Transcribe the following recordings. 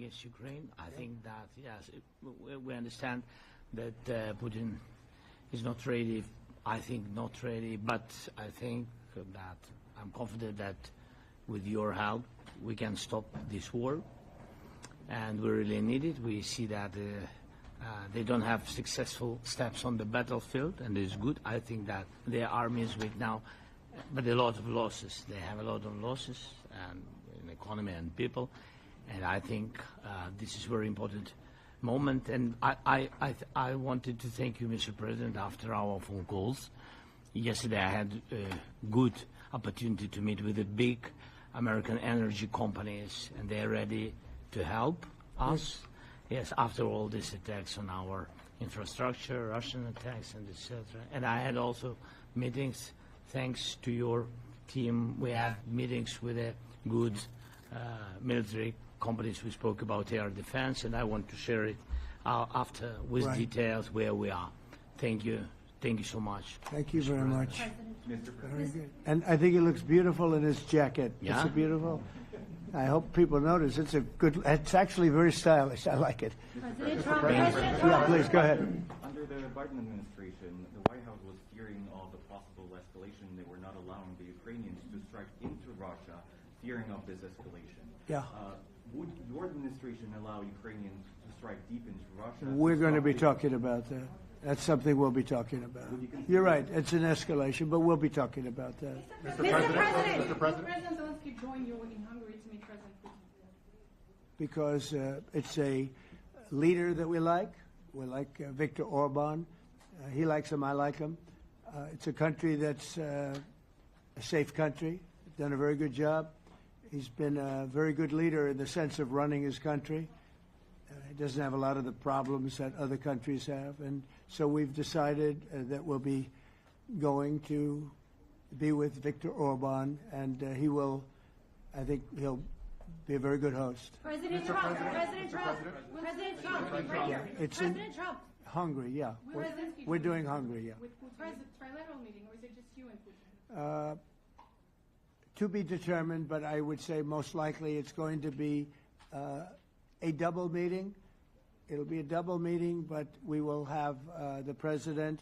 against Ukraine. I think that, yes, we understand that Putin is not ready. I think not ready, but I think that I'm confident that with your help we can stop this war, and we really need it. We see that they don't have successful steps on the battlefield, and it's good. I think that their army is weak now, but a lot of losses. They have a lot of losses and in economy and people, and I think this is a very important moment. And I wanted to thank you, Mr. President, after our phone calls. Yesterday I had a good opportunity to meet with the big American energy companies, and they're ready to help us. Yes, after all these attacks on our infrastructure, Russian attacks, and etc. And I had also meetings, thanks to your team. We had meetings with a good military companies. We spoke about air defense, and I want to share it after with details where we are. Thank you. Thank you so much. Thank you very much. Mr. President. Very good. And I think he looks beautiful in his jacket. Yeah? It's beautiful. I hope people notice. It's a good. It's actually very stylish. I like it. President Trump. Yeah, please go ahead. Under the Biden administration, the White House was fearing of the possible escalation. They were not allowing the Ukrainians to strike into Russia, fearing of this escalation. Yeah. Would your administration allow Ukrainians to strike deep into Russia? We're going to be talking about that. That's something we'll be talking about. You're right. It's an escalation, but we'll be talking about that. Mr. President. Mr. President Zelensky joined you in Hungary to meet President Putin. Because it's a leader that we like. We like Viktor Orban. He likes him. I like him. It's a country that's a safe country. Done a very good job. He's been a very good leader in the sense of running his country. He doesn't have a lot of the problems that other countries have. And so we've decided that we'll be going to be with Viktor Orban, and he will, I think he'll be a very good host. President Trump. President Trump. President Trump. Right here. It's in President Trump. Hungary, yeah. We're doing Hungary, yeah. With Putin, is it a trilateral meeting, or is it just you and Putin? To be determined, but I would say most likely it's going to be a double meeting. It'll be a double meeting, but we will have the President,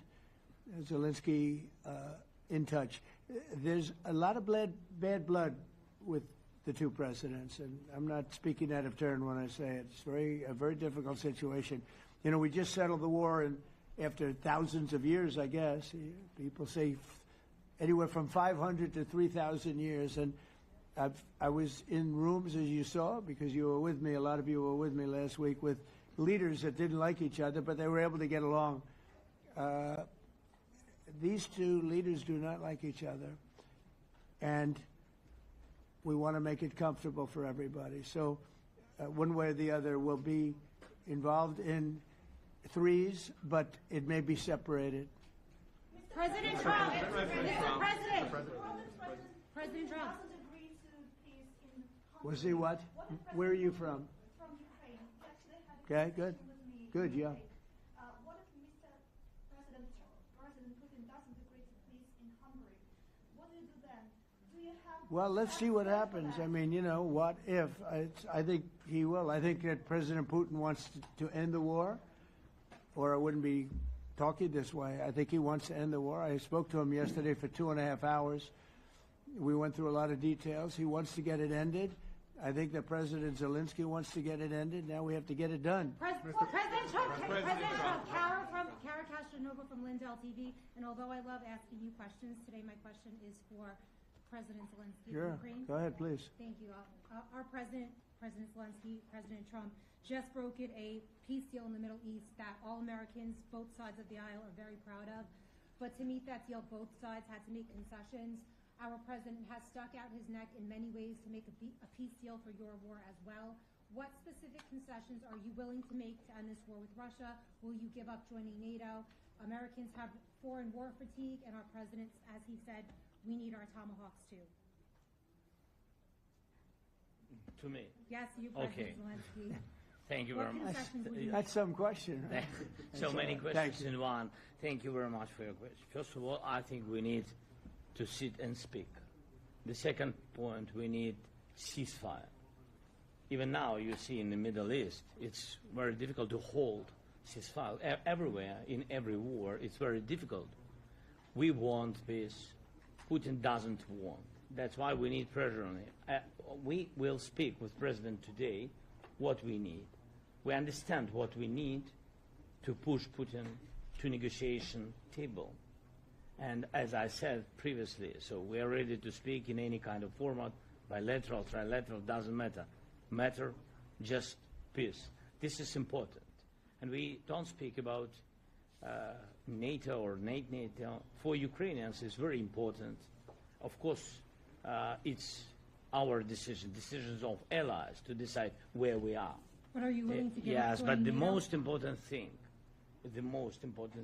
Zelensky, in touch. There's a lot of bad blood with the two presidents, and I'm not speaking out of turn when I say it. It's a very difficult situation. You know, we just settled the war, and after thousands of years, I guess. People say anywhere from 500 to 3,000 years, and I was in rooms, as you saw, because you were with me, a lot of you were with me last week, with leaders that didn't like each other, but they were able to get along. These two leaders do not like each other, and we want to make it comfortable for everybody. So one way or the other, we'll be involved in threes, but it may be separated. President Trump. Mr. President. President Trump. Was he what? Where are you from? From Ukraine. We actually had a Okay, good. conversation with me. Good, yeah. What if President Putin doesn't agree to peace in Hungary? What do you do then? Do you have... Well, let's see what happens. I mean, you know, what if? I think he will. I think that President Putin wants to end the war, or I wouldn't be talking this way. I think he wants to end the war. I spoke to him yesterday for 2.5 hours. We went through a lot of details. He wants to get it ended. I think that President Zelensky wants to get it ended. Now we have to get it done. President Trump. Kara Castronova from Lindell TV. And although I love asking you questions, today my question is for President Zelensky Sure. of Ukraine. Go ahead, please. Thank you. Our President Zelensky, President Trump, just brokered a peace deal in the Middle East that all Americans, both sides of the aisle, are very proud of. But to meet that deal, both sides had to make concessions. Our president has stuck out his neck in many ways to make a peace deal for your war as well. What specific concessions are you willing to make to end this war with Russia? Will you give up joining NATO? Americans have foreign war fatigue, and our president, as he said, we need our Tomahawks too. To me. Yes, you, President Okay. Zelensky. Thank you very much. That's some question. Right? So many questions in one. Thank you very much for your question. First of all, I think we need to sit and speak. The second point, we need ceasefire. even now you see in the Middle East, it's very difficult to hold ceasefire. Everywhere, in every war, it's very difficult. We want peace. Putin doesn't want. That's why we need pressure on him. We will speak with President today what we need. We understand what we need to push Putin to negotiation table. And as I said previously, so we are ready to speak in any kind of format, bilateral, trilateral, doesn't matter. Matter just peace. This is important. And we don't speak about NATO or NATO. For Ukrainians, it's very important. Of course, it's our decisions of allies to decide where we are. But are you willing to give Yes, up but the joining NATO? most important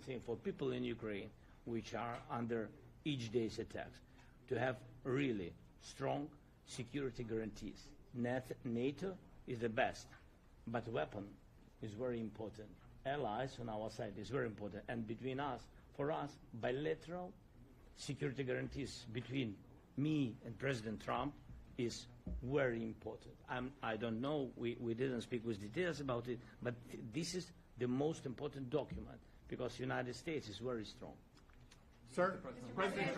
thing for people in Ukraine, which are under each day's attacks, to have really strong security guarantees. NATO is the best, but weapon is very important. Allies on our side is very important. And between us, for us, bilateral security guarantees between me and President Trump is very important. I don't know, we didn't speak with details about it, but this is the most important document because the United States is very strong. Sir, President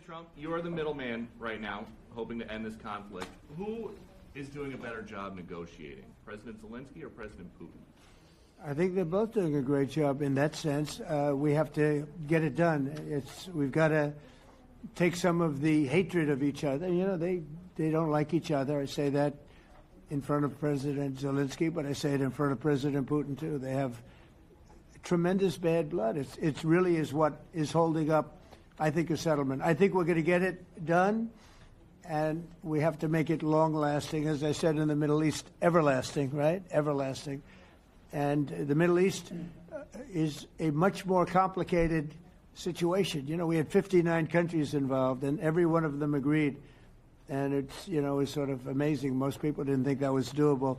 Trump, you are the middleman right now, hoping to end this conflict. Who is doing a better job negotiating, President Zelensky or President Putin? I think they're both doing a great job in that sense. We have to get it done. We've got to take some of the hatred of each other. You know, they don't like each other. I say that in front of President Zelensky, but I say it in front of President Putin too. They have tremendous bad blood. It really is what is holding up, I think, a settlement. I think we're going to get it done, and we have to make it long-lasting. As I said in the Middle East, everlasting, right? Everlasting. And the Middle East is a much more complicated situation. You know, we had 59 countries involved, and every one of them agreed. And it's, you know, it's sort of amazing. Most people didn't think that was doable.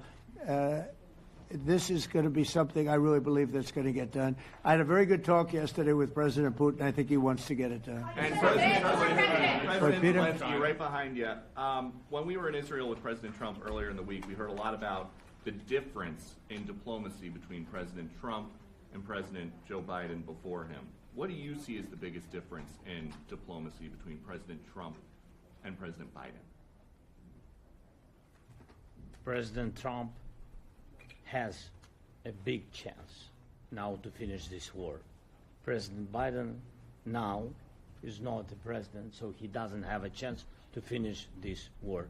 This is going to be something I really believe that's going to get done. I had a very good talk yesterday with President Putin. I think he wants to get it done. And President Zelensky, right behind you. When we were in Israel with President Trump earlier in the week, we heard a lot about the difference in diplomacy between President Trump and President Joe Biden before him. What do you see as the biggest difference in diplomacy between President Trump and President Biden? President Trump has a big chance now to finish this war. President Biden now is not the president, so he doesn't have a chance to finish this war.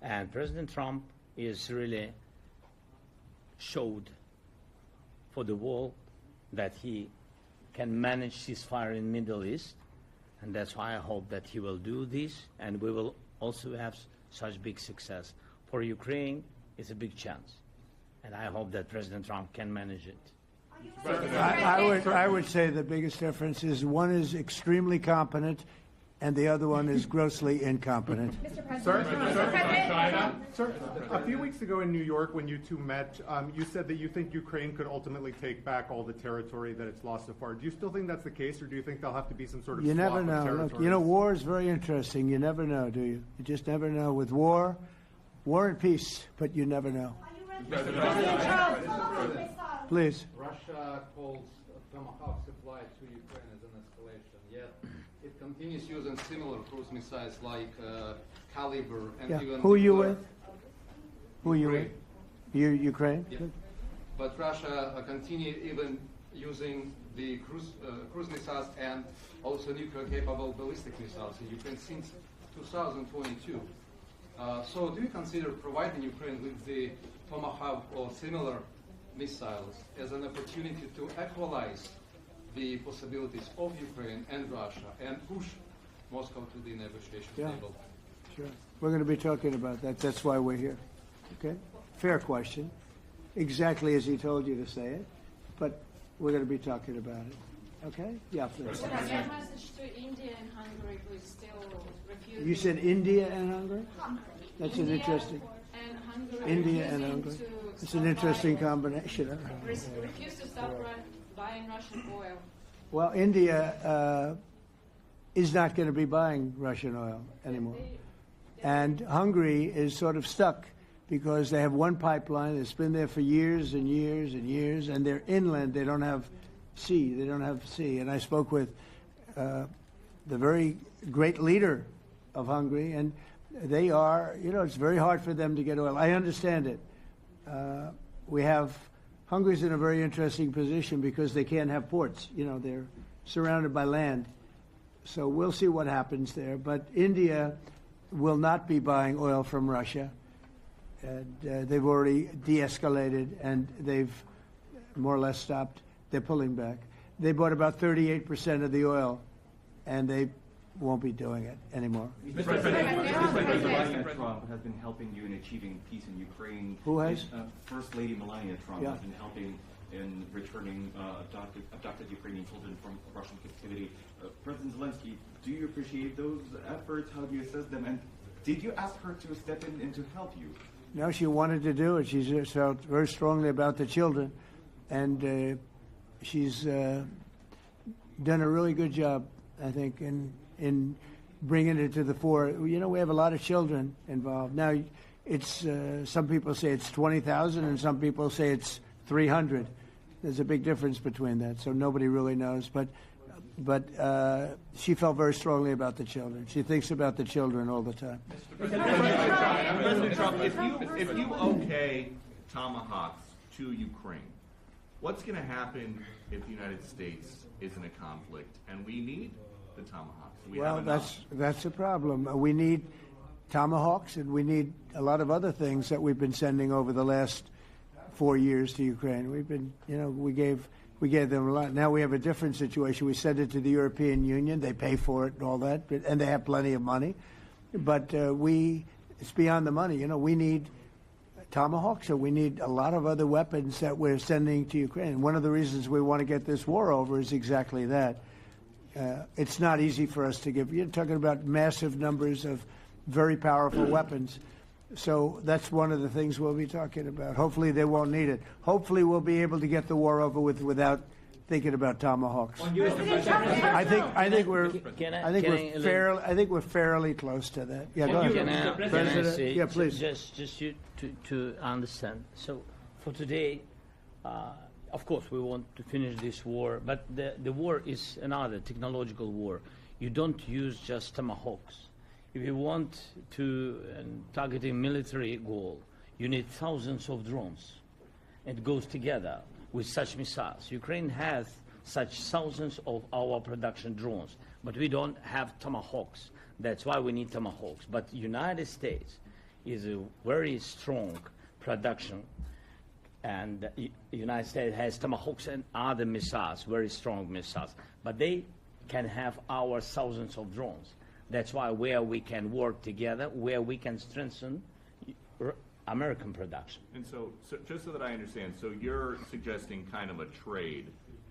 And President Trump is really showed for the world that he can manage ceasefire in Middle East, and that's why I hope that he will do this, and we will also have such big success. For Ukraine, it's a big chance, and I hope that President Trump can manage it. I would say the biggest difference is one is extremely competent and the other one is grossly incompetent. Mr. President. Sir, a few weeks ago in New York when you two met, you said that you think Ukraine could ultimately take back all the territory that it's lost so far. Do you still think that's the case, or do you think there'll have to be some sort of You swap never of know. territories? Look, you know, war is very interesting. You never know, do you? You just never know. With war and peace, but you never know. Please. Russia calls Tomahawk supply to Ukraine as an escalation, yet it continues using similar cruise missiles like Caliber and even... Who are you with? Who are you with? Ukraine. Ukraine? Yeah. But Russia continue even using the cruise missiles and also nuclear-capable ballistic missiles in Ukraine since 2022. So do you consider providing Ukraine with the Tomahawk or similar missiles as an opportunity to equalize the possibilities of Ukraine and Russia and push Moscow to the negotiation table? Sure. We're going to be talking about that. That's why we're here. Okay? Fair question. Exactly as he told you to say it. But we're going to be talking about it. Okay? Yeah, please. Your message to India and Hungary, who is still refusing... You said India and Hungary? That's India an interesting... and Hungary India and Hungary. It's an interesting combination. Refuse to stop buying Russian oil. Well, India is not going to be buying Russian oil anymore. And Hungary is sort of stuck because they have one pipeline that's been there for years and years and years, and they're inland. They don't have sea. They don't have sea. And I spoke with the very great leader of Hungary, and they are, it's very hard for them to get oil. I understand it. Hungary's in a very interesting position because they can't have ports. They're surrounded by land. So we'll see what happens there. But India will not be buying oil from Russia. And they've already de-escalated, and they've more or less stopped. They're pulling back. They bought about 38% of the oil, and they won't be doing it anymore. Mr. President, Melania Trump has been helping you in achieving peace in Ukraine. Who has? First Lady Melania Trump has been helping in returning abducted Ukrainian children from Russian captivity. President Zelensky, do you appreciate those efforts? How do you assess them? And did you ask her to step in and to help you? No, she wanted to do it. She felt very strongly about the children, and she's done a really good job, I think, in bringing it to the fore. We have a lot of children involved. Now, it's some people say it's 20,000, and some people say it's 300. There's a big difference between that, so nobody really knows. But she felt very strongly about the children. She thinks about the children all the time. President Trump, if you okay tomahawks to Ukraine, what's going to happen if the United States is in a conflict and we need the tomahawks? That's a problem. We need tomahawks, and we need a lot of other things that we've been sending over the last 4 years to Ukraine. We've been, we gave them a lot. Now we have a different situation. We send it to the European Union. They pay for it and all that, and they have plenty of money. But it's beyond the money. We need tomahawks, or we need a lot of other weapons that we're sending to Ukraine. One of the reasons we want to get this war over is exactly that. It's not easy for us to give. You're talking about massive numbers of very powerful weapons. So that's one of the things we'll be talking about. Hopefully they won't need it. Hopefully we'll be able to get the war over with without thinking about tomahawks. I think we're fairly close to that. Yeah, go ahead. President, yeah, please. Just you to understand. So for today, of course, we want to finish this war, but the war is another technological war. You don't use just tomahawks. If you want to target a military goal, you need thousands of drones. It goes together with such missiles. Ukraine has such thousands of our production drones, but we don't have tomahawks. That's why we need tomahawks. But United States is a very strong production, and the United States has tomahawks and other missiles, very strong missiles, but they can have our thousands of drones. That's why where we can work together, where we can strengthen American production. And so just so that I understand, so you're suggesting kind of a trade.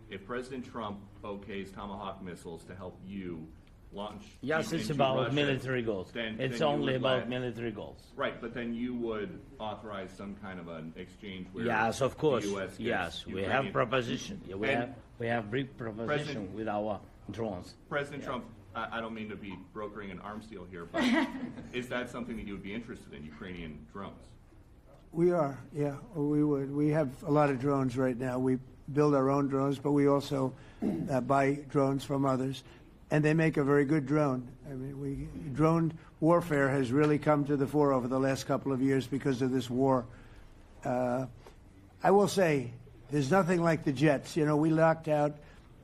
If President Trump okays Tomahawk missiles to help you launch yes, it's about Russia, military goals. It's only about military goals. Right, but then you would authorize some kind of an exchange where yes, of course. The US yes, we have proposition. Yeah, we have brief proposition with our drones. President Trump, I don't mean to be brokering an arms deal here, but is that something that you would be interested in, Ukrainian drones? We are, yeah, we would. We have a lot of drones right now. We build our own drones, but we also buy drones from others, and they make a very good drone. I mean, drone warfare has really come to the fore over the last couple of years because of this war. I will say, there's nothing like the jets. We knocked out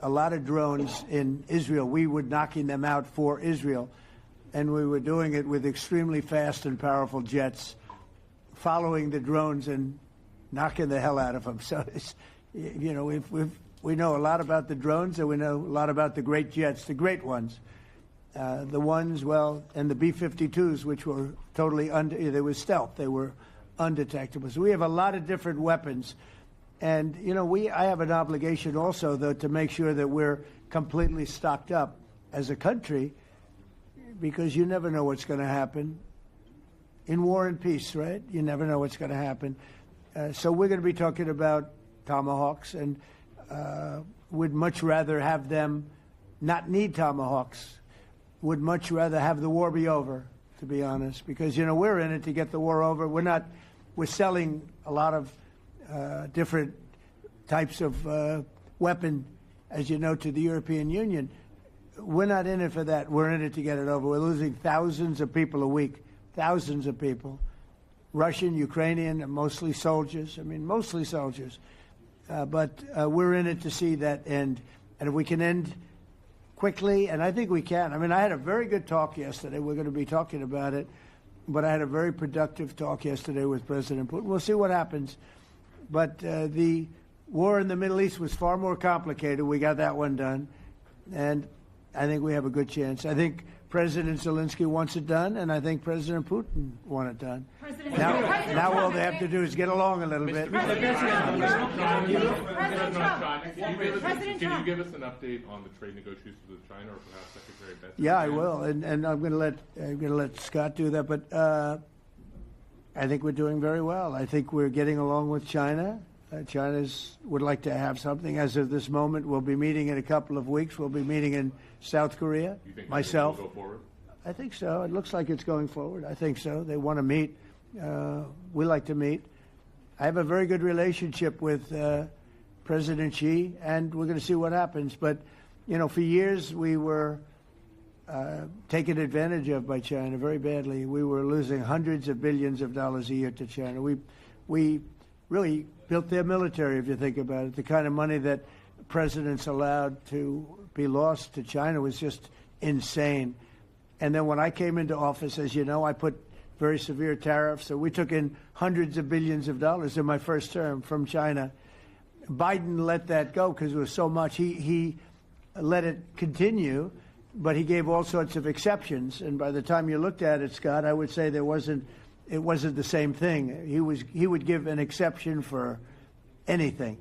a lot of drones in Israel. We were knocking them out for Israel, and we were doing it with extremely fast and powerful jets, following the drones and knocking the hell out of them. So, we know a lot about the drones, and we know a lot about the great jets, the great ones. The ones, and the B-52s, which were totally they were stealth. They were undetectable. So we have a lot of different weapons. And, I have an obligation also, though, to make sure that we're completely stocked up as a country, because you never know what's going to happen. In war and peace, right? You never know what's going to happen. So we're going to be talking about tomahawks, and would much rather have them not need tomahawks, would much rather have the war be over, to be honest, because, we're in it to get the war over. We're not we're selling a lot of different types of weapon, as you know, to the European Union. We're not in it for that. We're in it to get it over. We're losing thousands of people a week, thousands of people. Russian, Ukrainian, and mostly soldiers. I mean, mostly soldiers. But we're in it to see that end. And if we can end quickly, and I think we can. I mean, I had a very good talk yesterday. We're going to be talking about it. But I had a very productive talk yesterday with President Putin. We'll see what happens. But the war in the Middle East was far more complicated. We got that one done. And I think we have a good chance. I think President Zelensky wants it done, and I think President Putin wants it done. Now all they have to do is get along a little bit. Can you give us an update on the trade negotiations with China, or perhaps Secretary Bessent? Yeah, I will, and I'm going to let Scott do that. But I think we're doing very well. I think we're getting along with China. China would like to have something. As of this moment, we'll be meeting in a couple of weeks. We'll be meeting in South Korea. You think myself. will go forward? I think so. It looks like it's going forward. I think so. They want to meet. We like to meet. I have a very good relationship with President Xi, and we're going to see what happens. But, you know, for years we were taken advantage of by China very badly. We were losing hundreds of billions of dollars a year to China. We really built their military, if you think about it. The kind of money that presidents allowed to be lost to China was just insane. And then when I came into office, as you know, I put very severe tariffs. So we took in hundreds of billions of dollars in my first term from China. Biden let that go because it was so much. He let it continue, but he gave all sorts of exceptions. And by the time you looked at it, Scott, I would say it wasn't the same thing. He would give an exception for anything.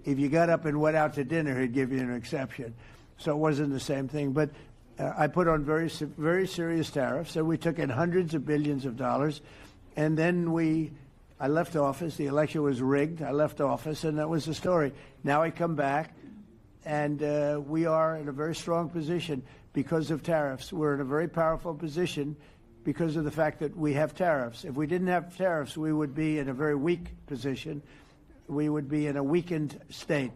If you got up and went out to dinner, he'd give you an exception. So it wasn't the same thing. But I put on very serious tariffs, and we took in hundreds of billions of dollars. And then I left office. The election was rigged. I left office, and that was the story. Now I come back, and we are in a very strong position because of tariffs. We're in a very powerful position because of the fact that we have tariffs. If we didn't have tariffs, we would be in a very weak position. We would be in a weakened state.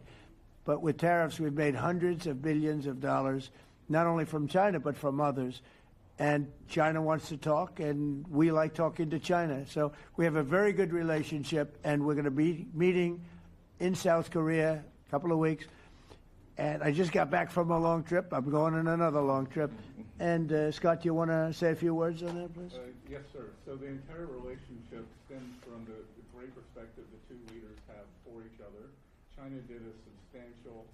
But with tariffs, we've made hundreds of billions of dollars, not only from China, but from others. And China wants to talk, and we like talking to China. So we have a very good relationship, and we're going to be meeting in South Korea a couple of weeks. And I just got back from a long trip. I'm going on another long trip. And, Scott, do you want to say a few words on that, please? Yes, sir. So the entire relationship stems from the great respect that the two leaders have for each other. China did a substantial,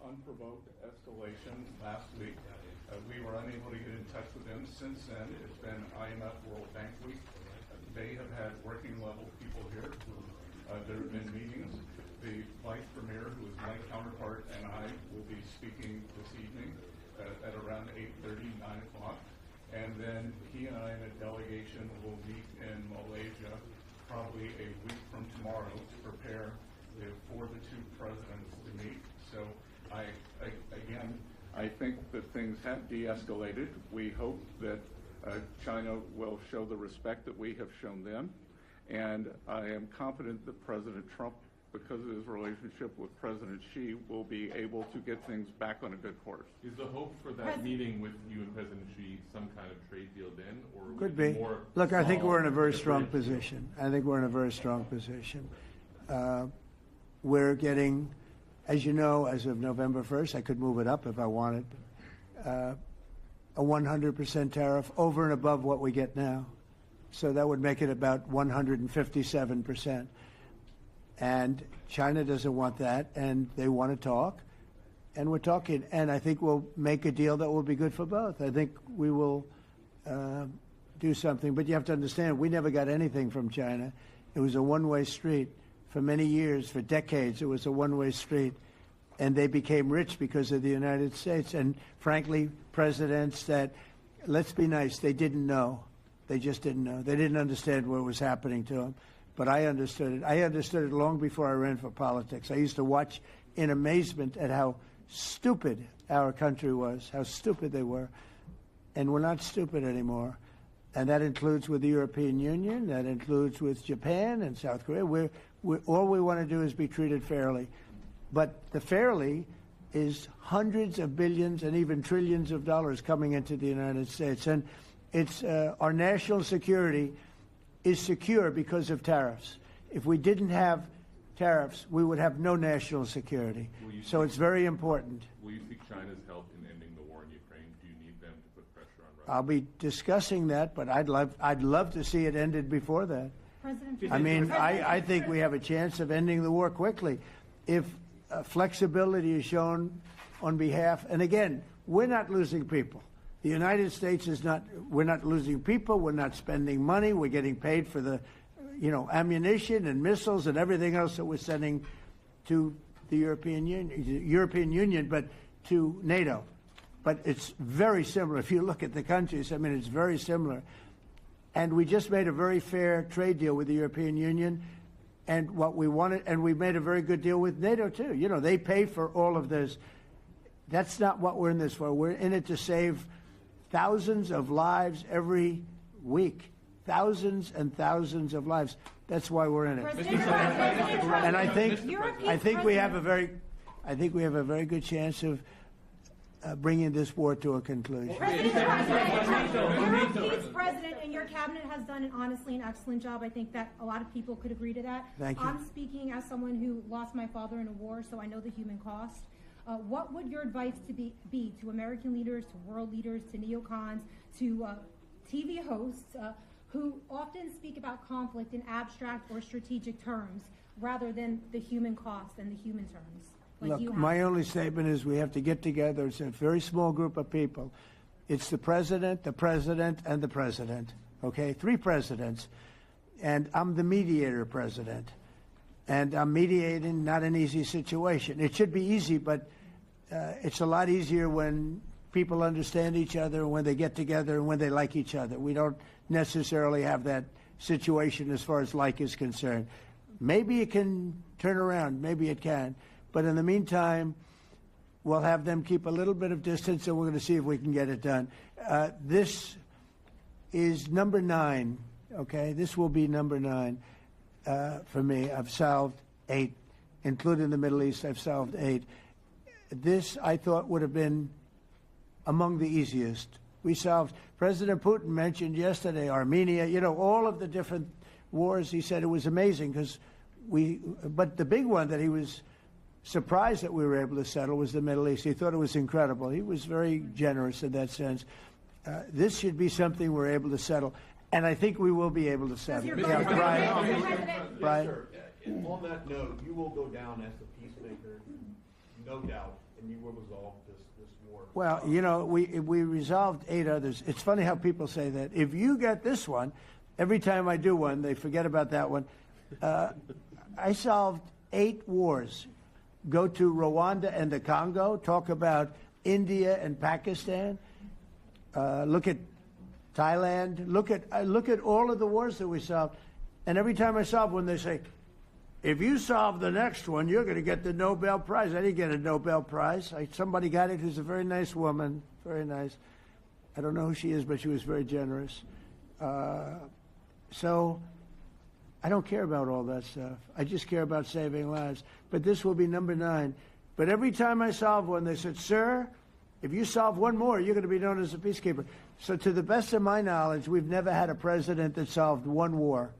unprovoked escalation last week. We were unable to get in touch with them since then. It's been IMF World Bank Week. They have had working-level people here who there have been meetings. The Vice Premier, who is my counterpart, and I will be speaking this evening at around 8:30, 9 o'clock. And then he and I and a delegation will meet in Malaysia probably a week from tomorrow to prepare for the two presidents to meet. So I think that things have de-escalated. We hope that China will show the respect that we have shown them. And I am confident that President Trump, because of his relationship with President Xi, will be able to get things back on a good course. Is the hope for that meeting with you and President Xi some kind of trade deal then? Or could be. Look, I think we're in a very strong position. I think we're in a very strong position. We're getting, as you know, as of November 1st, I could move it up if I wanted, a 100% tariff over and above what we get now. So that would make it about 157%. And China doesn't want that, and they want to talk, and we're talking. And I think we'll make a deal that will be good for both. I think we will do something. But you have to understand, we never got anything from China. It was a one-way street. For many years, for decades, it was a one-way street. And they became rich because of the United States. And frankly, presidents that, let's be nice, they didn't know. They just didn't know. They didn't understand what was happening to them. But I understood it. I understood it long before I ran for politics. I used to watch in amazement at how stupid our country was, how stupid they were. And we're not stupid anymore. and that includes with the European Union, that includes with Japan and South Korea. All we want to do is be treated fairly. But the fairly is hundreds of billions and even trillions of dollars coming into the United States. And it's our national security is secure because of tariffs. If we didn't have tariffs, we would have no national security. So it's very important. Will you seek China's help in ending the war in Ukraine? Do you need them to put pressure on Russia? I'll be discussing that, but I'd love to see it ended before that. I mean, I think we have a chance of ending the war quickly if flexibility is shown on behalf. And again, we're not losing people. The United States is not. We're not losing people. We're not spending money. We're getting paid for the, ammunition and missiles and everything else that we're sending to the European Union, but to NATO. But it's very similar. If you look at the countries, I mean, it's very similar. And we just made a very fair trade deal with the European Union, and what we wanted, and we made a very good deal with NATO too. They pay for all of this. That's not what we're in this for. We're in it to save thousands of lives every week. Thousands and thousands of lives. That's why we're in it. And I think we have a very good chance of bringing this war to a conclusion. Europe's president and your cabinet has done honestly an excellent job. I think that a lot of people could agree to that. Thank you. I'm speaking as someone who lost my father in a war, so I know the human cost. What would your advice be to American leaders, to world leaders, to neocons, to TV hosts who often speak about conflict in abstract or strategic terms rather than the human cost and the human terms? Look, my only statement is we have to get together. It's a very small group of people. It's the president, and the president. Okay, 3 presidents. And I'm the mediator president. And I'm mediating not an easy situation. It should be easy, but it's a lot easier when people understand each other, when they get together, and when they like each other. We don't necessarily have that situation as far as like is concerned. Maybe it can turn around. Maybe it can. But in the meantime, we'll have them keep a little bit of distance, and we're going to see if we can get it done. This is number 9, okay? This will be number 9 for me. I've solved 8, including the Middle East. I've solved 8. This, I thought, would have been among the easiest. We solved, President Putin mentioned yesterday Armenia, all of the different wars. He said it was amazing because but the big one that he was surprised that we were able to settle was the Middle East. He thought it was incredible. He was very generous in that sense. This should be something we're able to settle, and I think we will be able to settle. Brian. Brian. Yes, sir. On that note, you will go down as the peacemaker, no doubt, and you will resolve this war. Well, we resolved 8 others. It's funny how people say that. If you get this one, every time I do one, they forget about that one. I solved 8 wars. Go to Rwanda and the Congo, talk about India and Pakistan, look at Thailand, look at all of the wars that we solved. And every time I solve one, they say, if you solve the next one, you're going to get the Nobel Prize. I didn't get a Nobel Prize. Somebody got it who's a very nice woman, very nice. I don't know who she is, but she was very generous. So I don't care about all that stuff. I just care about saving lives. But this will be number 9. But every time I solve one, they said, sir, if you solve one more, you're going to be known as a peacekeeper. So to the best of my knowledge, we've never had a president that solved one war.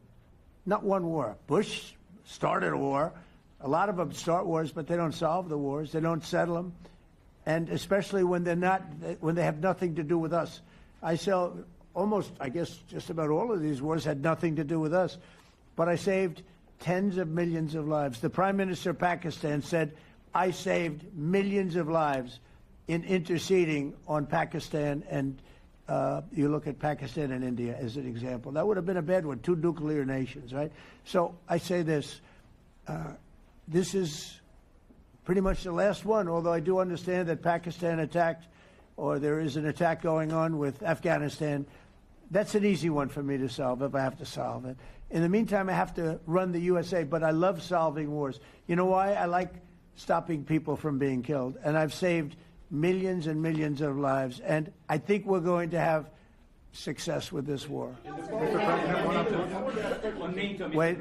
Not one war. Bush started a war. A lot of them start wars, but they don't solve the wars. They don't settle them. And especially when they have nothing to do with us. I guess just about all of these wars had nothing to do with us. But I saved tens of millions of lives. The Prime Minister of Pakistan said, I saved millions of lives in interceding on Pakistan. And you look at Pakistan and India as an example. That would have been a bad one, 2 nuclear nations, right? So I say this. This is pretty much the last one, although I do understand that Pakistan attacked, or there is an attack going on with Afghanistan. That's an easy one for me to solve if I have to solve it. In the meantime, I have to run the USA, but I love solving wars. You know why? I like stopping people from being killed, and I've saved millions and millions of lives, and I think we're going to have success with this war. Wait,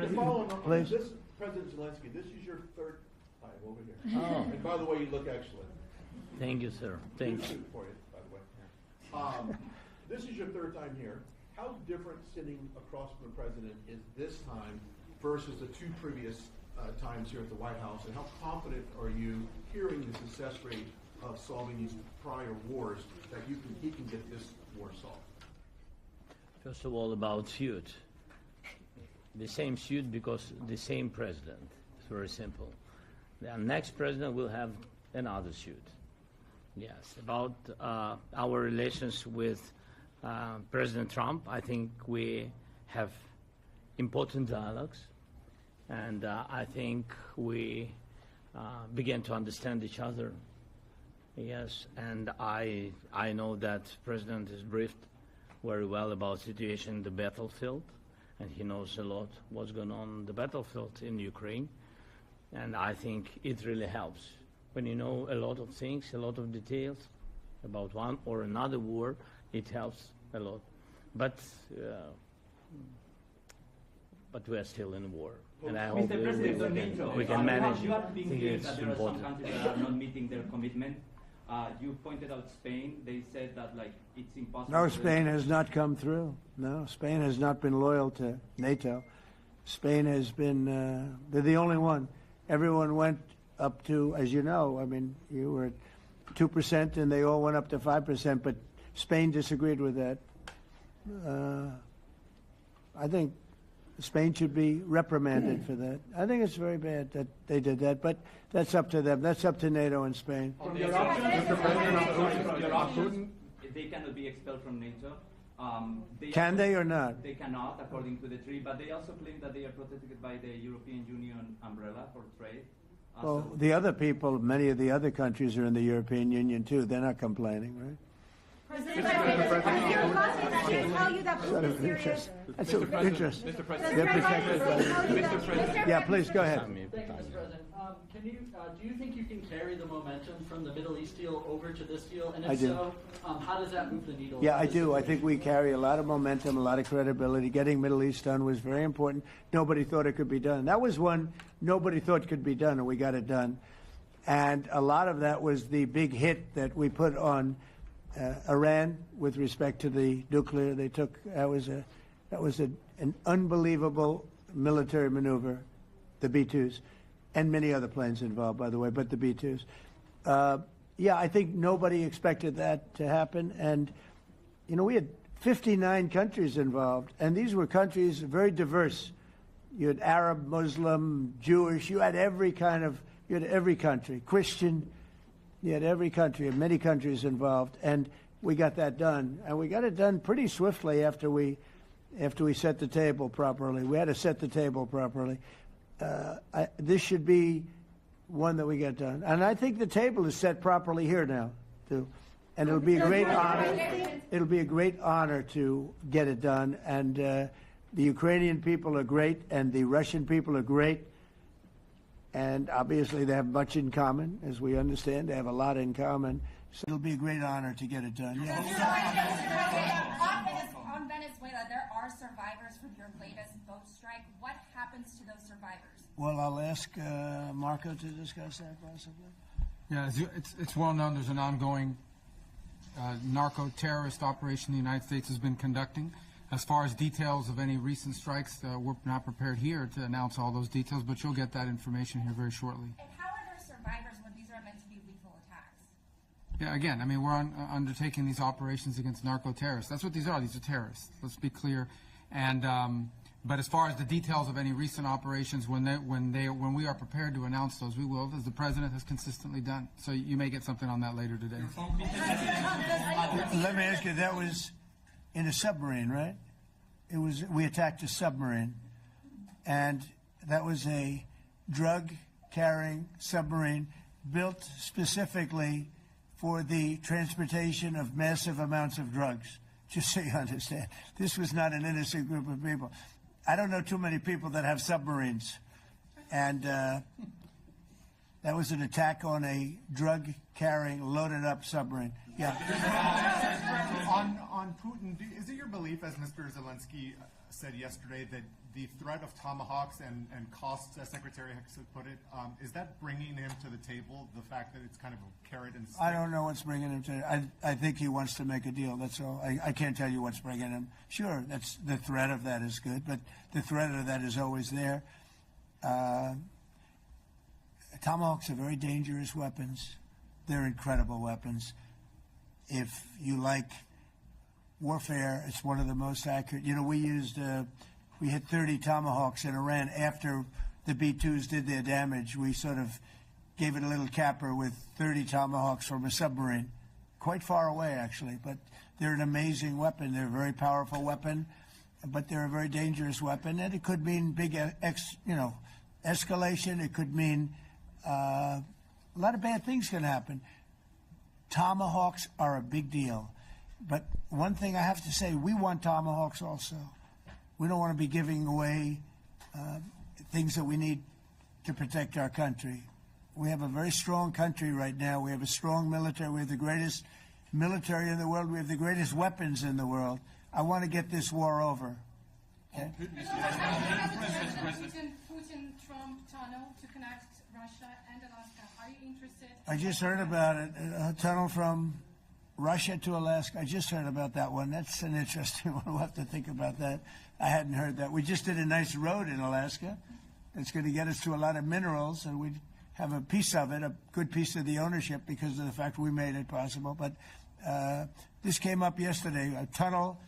please. This, President Zelensky, this is your third time over here. Oh. And by the way, you look excellent. Thank you, sir. Thank Good you. suit for you, by the way. This is your third time here. How different sitting across from the president is this time versus the two previous times here at the White House? And how confident are you hearing the success rate of solving these prior wars that he can get this war solved? First of all, about suit. The same suit because the same president. It's very simple. The next president will have another suit. Yes. About our relations with President Trump, I think we have important dialogues, and I think we begin to understand each other. Yes, and I know that President is briefed very well about situation in the battlefield, and he knows a lot what's going on the battlefield in Ukraine, and I think it really helps. When you know a lot of things, a lot of details about one or another war, it helps a lot. But we are still in war, and I hope we can manage. You have been hearing It's that there are some important. countries that are not meeting their commitment. You pointed out Spain. They said that it's impossible. No, Spain has not come through. No, Spain has not been loyal to NATO. Spain has been, they're the only one. Everyone went up to, as you know, I mean, you were at 2% and they all went up to 5%, but Spain disagreed with that. I think Spain should be reprimanded for that. I think it's very bad that they did that, but that's up to them. That's up to NATO and Spain. They cannot be expelled from NATO. Can they or not? They cannot, according to the treaty, but they also claim that they are protected by the European Union umbrella for trade. Well, the other people, many of the other countries are in the European Union too. They're not complaining, right? President, tell you that Putin is serious. That's of interest. Mr. President. They're protected by Mr. President. Yeah, please, go ahead. Thank you, Mr. President. Do you think you can carry the momentum from the Middle East deal over to this deal? And I if do. so, how does that move the needle? Yeah, I do. I think we carry a lot of momentum, a lot of credibility. Getting Middle East done was very important. Nobody thought it could be done. That was one nobody thought could be done, and we got it done. And a lot of that was the big hit that we put on Iran with respect to the nuclear. They took that was an unbelievable military maneuver, the B-2s, and many other planes involved, by the way, but the B-2s. Yeah, I think nobody expected that to happen, and you know we had 59 countries involved, and these were countries very diverse. You had Arab, Muslim, Jewish. You had every country, Christian. You had every country, and many countries involved, and we got that done. And we got it done pretty swiftly after we set the table properly. We had to set the table properly. This should be one that we get done. And I think the table is set properly here now, too. And it'll be a great honor. It'll be a great honor to get it done. And the Ukrainian people are great, and the Russian people are great. And obviously they have much in common, as we understand. They have a lot in common. So it'll be a great honor to get it done. Yeah. On Venezuela, there are survivors from your latest boat strike. What happens to those survivors? Well, I'll ask Marco to discuss that possibly. Yeah, it's well known there's an ongoing narco-terrorist operation the United States has been conducting. As far as details of any recent strikes, we're not prepared here to announce all those details, but you'll get that information here very shortly. And how are there survivors when these are meant to be lethal attacks? Yeah, again, I mean, we're undertaking these operations against narco-terrorists. That's what these are. These are terrorists. Let's be clear. And but as far as the details of any recent operations, when we are prepared to announce those, we will, as the president has consistently done. So you may get something on that later today. Let me ask you, that was in a submarine, right? We attacked a submarine, and that was a drug-carrying submarine built specifically for the transportation of massive amounts of drugs, just so you understand. This was not an innocent group of people. I don't know too many people that have submarines, and that was an attack on a drug-carrying, loaded-up submarine. Yeah. On Putin, is it your belief, as Mr. Zelensky said yesterday, that the threat of tomahawks and costs, as Secretary Hicks put it, is that bringing him to the table, the fact that it's kind of a carrot and stick? I don't know what's bringing him to I think he wants to make a deal, that's all. I can't tell you what's bringing him. Sure, that's the threat of that is good, but the threat of that is always there. Tomahawks are very dangerous weapons. They're incredible weapons. If you like warfare, it's one of the most accurate. You know, we hit 30 Tomahawks in Iran after the B-2s did their damage. We sort of gave it a little capper with 30 Tomahawks from a submarine, quite far away actually. But they're an amazing weapon. They're a very powerful weapon, but they're a very dangerous weapon. And it could mean big, escalation. It could mean a lot of bad things can happen. Tomahawks are a big deal. But one thing I have to say, we want Tomahawks also. We don't want to be giving away things that we need to protect our country. We have a very strong country right now. We have a strong military. We have the greatest military in the world. We have the greatest weapons in the world. I want to get this war over. Okay? Putin-Trump tunnel to connect Russia and Alaska. Are you interested? I just heard about it. A tunnel from Russia to Alaska. I just heard about that one. That's an interesting one. We'll have to think about that. I hadn't heard that. We just did a nice road in Alaska. It's going to get us to a lot of minerals, and we have a piece of it, a good piece of the ownership because of the fact we made it possible. But this came up yesterday, a tunnel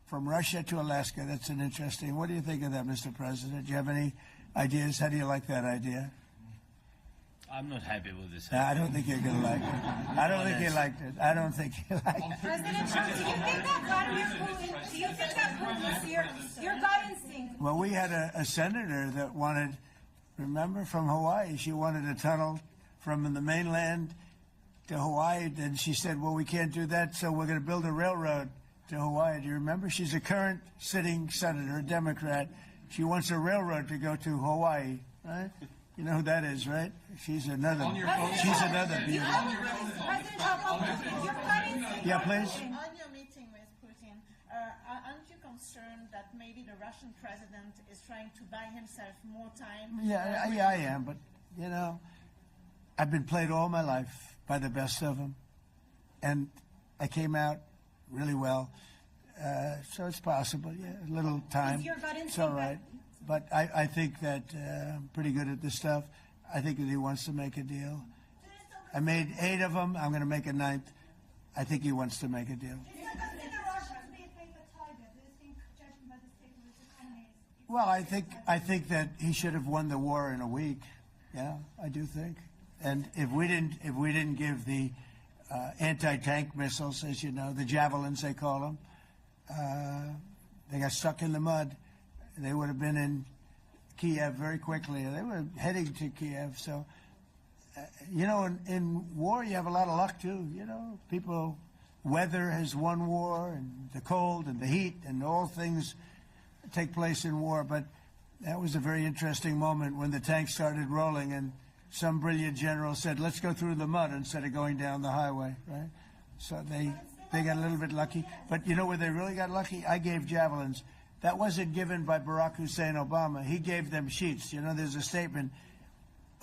from Russia to Alaska. That's an interesting. What do you think of that, Mr. President? Do you have any ideas? How do you like that idea? I'm not happy with this. I don't think you're going to like it. I don't think you liked it. I don't think you liked it. President Trump, do you think that Vladimir Putin, do you think that Putin is your gut instinct? Well, we had a senator that wanted, remember, from Hawaii. She wanted a tunnel from the mainland to Hawaii. And she said, well, we can't do that, so we're going to build a railroad to Hawaii. Do you remember? She's a current sitting senator, a Democrat. She wants a railroad to go to Hawaii, right? You know who that is, right? She's another beauty. Yeah, please. On your meeting with Putin, aren't you concerned that maybe the Russian president is trying to buy himself more time? Yeah, I am, but, you know, I've been played all my life by the best of them, and I came out really well. So it's possible, yeah, a little time. It's all right. But I think that I'm pretty good at this stuff. I think that he wants to make a deal. I made 8 of them. I'm going to make a 9th. I think he wants to make a deal. Well, I think that he should have won the war in a week. Yeah, I do think. And if we didn't give the anti-tank missiles, as you know, the javelins they call them, they got stuck in the mud. They would have been in Kiev very quickly. They were heading to Kiev. So, you know, in war, you have a lot of luck, too. You know, weather has won war, and the cold and the heat and all things take place in war. But that was a very interesting moment when the tanks started rolling and some brilliant general said, let's go through the mud instead of going down the highway, right? So they got a little bit lucky. But you know where they really got lucky? I gave javelins. That wasn't given by Barack Hussein Obama. He gave them sheets. You know, there's a statement.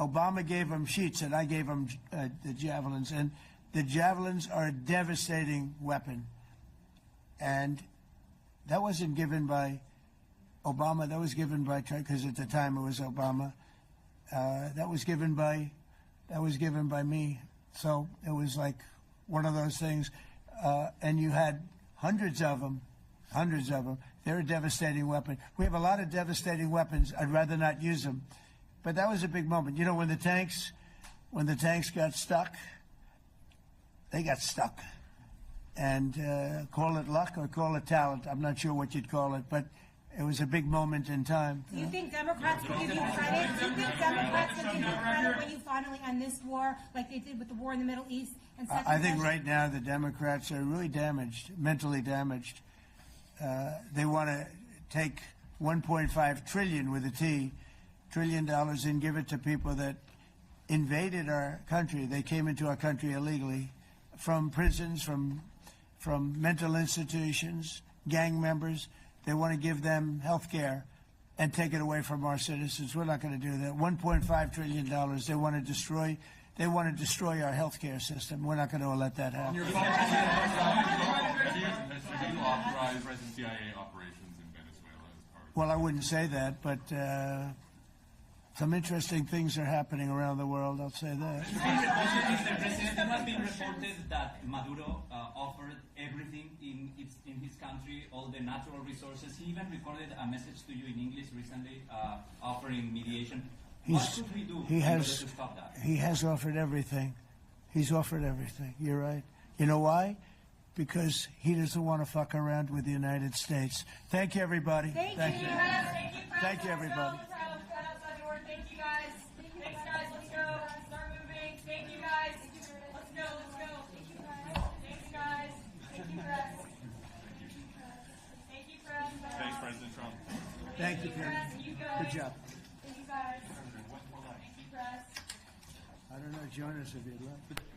Obama gave them sheets, and I gave them the javelins. And the javelins are a devastating weapon. And that wasn't given by Obama. That was given by, because at the time it was Obama. That was given by me. So it was like one of those things. And you had hundreds of them. They're a devastating weapon. We have a lot of devastating weapons. I'd rather not use them. But that was a big moment. You know, when the tanks got stuck, they got stuck. And call it luck or call it talent. I'm not sure what you'd call it, but it was a big moment in time. Do you think Democrats could give you credit? Do you think Democrats could give you credit when you finally end this war, like they did with the war in the Middle East? And I think right now the Democrats are really damaged, mentally damaged. They want to take $1.5 trillion with a T, $1 trillion and give it to people that invaded our country. They came into our country illegally from prisons, from from mental institutions, gang members. They want to give them health care and take it away from our citizens. We're not going to do that. $1.5 trillion they want to destroy. They want to destroy our health care system. We're not going to let that happen. Do you authorize CIA operations in Venezuela as part of Well, I wouldn't say that, but some interesting things are happening around the world, I'll say that. Mr. President, it has been reported that Maduro offered everything in his country, all the natural resources. He even recorded a message to you in English recently offering mediation. What should we do in order to stop that? He has offered everything. He's offered everything. You're right. You know why? Because he doesn't want to fuck around with the United States. Thank you, everybody. Thank you. Thank you, everybody. Thank you, guys. Thanks, guys. Let's go. Start moving. Thank you, guys. Let's go. Let's go. Thank you, guys. Thanks, guys. Thank you, press. Thank you, press. Thanks, President Trump. Thank you, Karen. Good job. Thank you, guys. Thank you, press. I don't know, join us if you'd like.